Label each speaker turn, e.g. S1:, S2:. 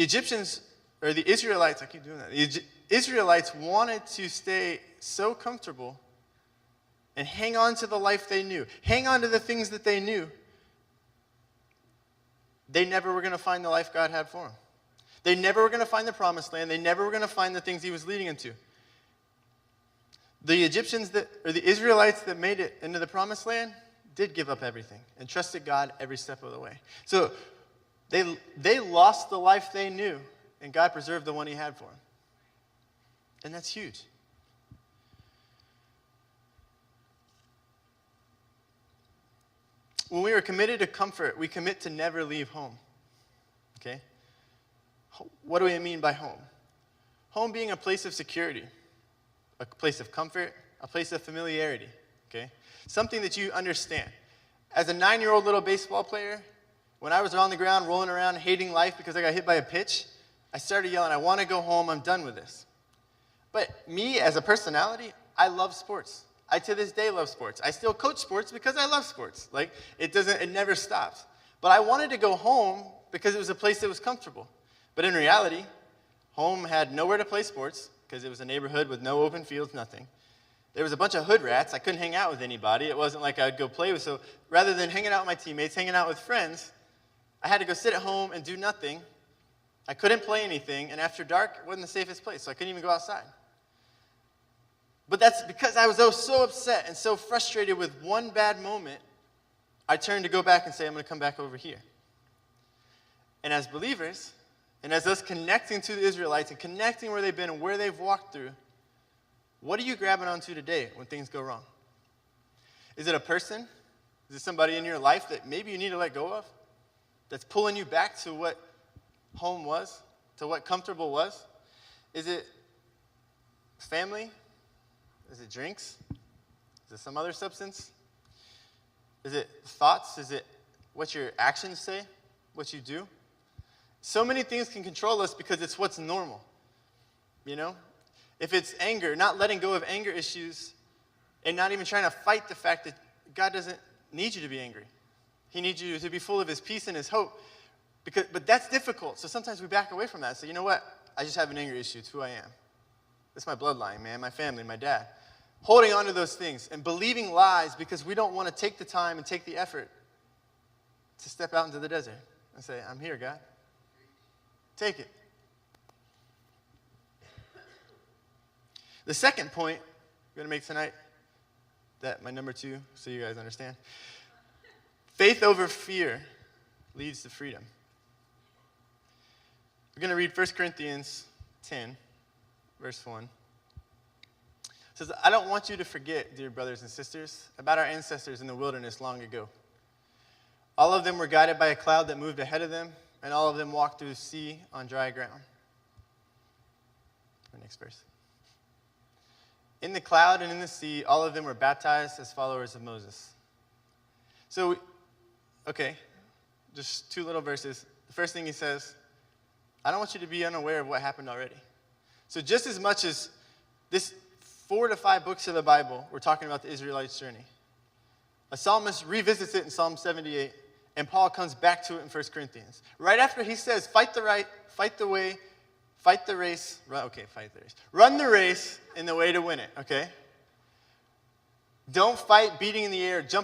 S1: Egyptians, or the Israelites, I keep doing that. The Israelites wanted to stay so comfortable and hang on to the life they knew, hang on to the things that they knew. They never were going to find the life God had for them. They never were going to find the promised land. They never were going to find the things he was leading them to. The Israelites that made it into the promised land did give up everything and trusted God every step of the way. So they lost the life they knew, and God preserved the one he had for them. And that's huge. When we are committed to comfort, we commit to never leave home. Okay? What do we mean by home? Home being a place of security, a place of comfort, a place of familiarity. Okay? Something that you understand. As a 9-year-old little baseball player, when I was on the ground rolling around hating life because I got hit by a pitch, I started yelling, I want to go home, I'm done with this. But me as a personality, I love sports. I to this day love sports. I still coach sports because I love sports. Like it never stops. But I wanted to go home because it was a place that was comfortable. But in reality, home had nowhere to play sports because it was a neighborhood with no open fields, nothing. There was a bunch of hood rats. I couldn't hang out with anybody. It wasn't like I'd go play with. So rather than hanging out with my teammates, hanging out with friends, I had to go sit at home and do nothing. I couldn't play anything. And after dark, it wasn't the safest place. So I couldn't even go outside. But that's because I was so upset and so frustrated with one bad moment, I turned to go back and say, I'm going to come back over here. And as believers, and as us connecting to the Israelites and connecting where they've been and where they've walked through, what are you grabbing onto today when things go wrong? Is it a person? Is it somebody in your life that maybe you need to let go of? That's pulling you back to what home was, to what comfortable was? Is it family? Is it drinks? Is it some other substance? Is it thoughts? Is it what your actions say? What you do? So many things can control us because it's what's normal. You know? If it's anger, not letting go of anger issues and not even trying to fight the fact that God doesn't need you to be angry. He needs you to be full of his peace and his hope. But that's difficult. So sometimes we back away from that. So you know what? I just have an anger issue. It's who I am. It's my bloodline, man, my family, my dad. Holding on to those things and believing lies because we don't want to take the time and take the effort to step out into the desert and say, I'm here, God. Take it. The second point I'm going to make tonight, that my number 2, so you guys understand. Faith over fear leads to freedom. We're going to read 1 Corinthians 10, verse 1. It says, I don't want you to forget, dear brothers and sisters, about our ancestors in the wilderness long ago. All of them were guided by a cloud that moved ahead of them, and all of them walked through the sea on dry ground. Our next verse. In the cloud and in the sea, all of them were baptized as followers of Moses. So, okay, just 2 little verses. The first thing he says, I don't want you to be unaware of what happened already. So just as much as this 4 to 5 books of the Bible, we're talking about the Israelites' journey. A psalmist revisits it in Psalm 78, and Paul comes back to it in 1 Corinthians. Right after he says, fight the race, run the race in the way to win it, okay? Don't fight beating in the air, jump